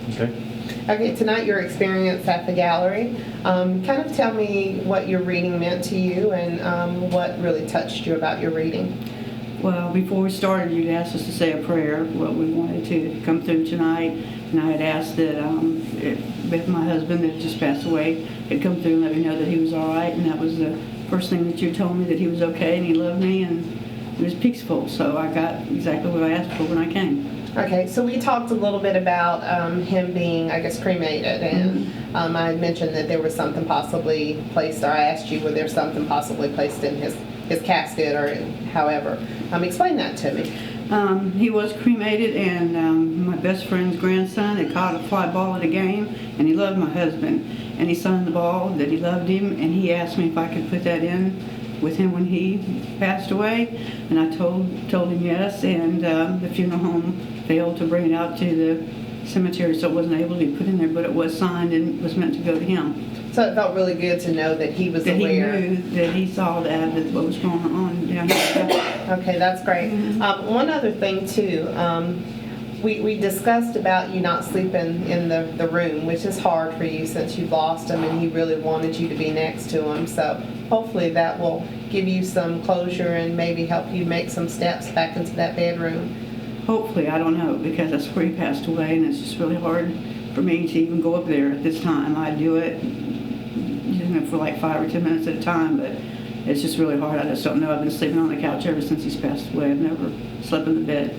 Okay. Okay, tonight your experience at the gallery. Kind of tell me what your reading meant to you and what really touched you about your reading. Well, before we started, you'd asked us to say a prayer, what we wanted to come through tonight. And I had asked that if my husband that just passed away had come through and let me know that he was all right. And that was the first thing that you told me, that he was okay and he loved me and he was peaceful. So I got exactly what I asked for when I came. Okay, so we talked a little bit about him being, I guess, cremated, and I had mentioned that there was something possibly placed, or I asked you, were there something possibly placed in his casket, or however. Explain that to me. He was cremated, and my best friend's grandson had caught a fly ball at a game, and he loved my husband. And he signed the ball that he loved him, and he asked me if I could put that in with him when he passed away, and I told him yes, and the funeral home failed to bring it out to the cemetery, so it wasn't able to be put in there, but it was signed and was meant to go to him. So it felt really good to know that he was aware. He knew, that he saw that what was going on down here. Okay, that's great. One other thing too, we discussed about you not sleeping in the room, which is hard for you since you lost him and he really wanted you to be next to him. So hopefully that will give you some closure and maybe help you make some steps back into that bedroom. Hopefully, I don't know, because that's where he passed away, and it's just really hard for me to even go up there at this time. I do it, for like 5 or 10 minutes at a time, but it's just really hard. I just don't know. I've been sleeping on the couch ever since he's passed away. I've never slept in the bed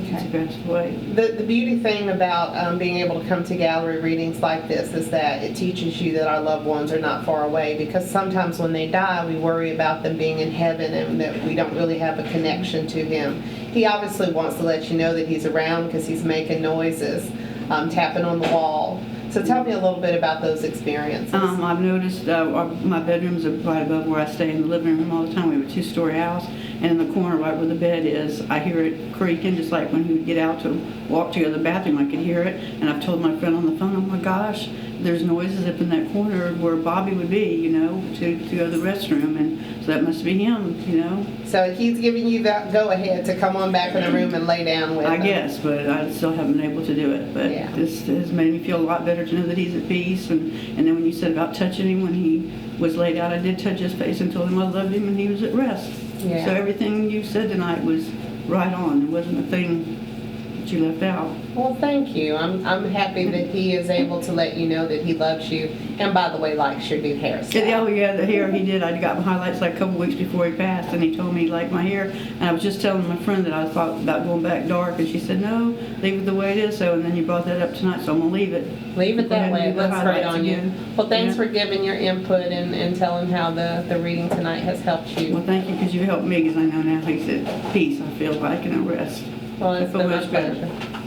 since he passed away. The beauty thing about being able to come to gallery readings like this is that it teaches you that our loved ones are not far away, because sometimes when they die, we worry about them being in heaven and that we don't really have a connection to him. He obviously wants to let you know that he's around because he's making noises, tapping on the wall. So tell me a little bit about those experiences. I've noticed my bedrooms are right above where I stay in the living room all the time. We have a 2-story house, and in the corner right where the bed is, I hear it creaking, just like when he would get out to walk to the bathroom, I could hear it. And I've told my friend on the phone, oh my gosh, there's noises up in that corner where Bobby would be, to go to the restroom, and so that must be him, So he's giving you that go-ahead to come on back in the room and lay down with him. I guess, but I still haven't been able to do it. But Yeah. this has made me feel a lot better to know that he's at peace. And then when you said about touching him when he was laid out, I did touch his face and told him I loved him and he was at rest. Yeah. So everything you said tonight was right on. It wasn't a thing that you left out. Well, thank you. I'm happy that he is able to let you know that he loves you. And by the way, likes your new hairstyle. Oh yeah, the hair he did. I got my highlights like a couple weeks before he passed, and he told me he liked my hair. And I was just telling my friend that I thought about going back dark, and she said, no, leave it the way it is. So, and then you brought that up tonight, so I'm going to leave it. Leave it that way. It looks great on you. Again. Well, thanks Yeah. for giving your input and telling how the reading tonight has helped you. Well, thank you, because you helped me, because I know now he's at peace. I feel like, and at rest. Well, I it's feel been my much better. pleasure.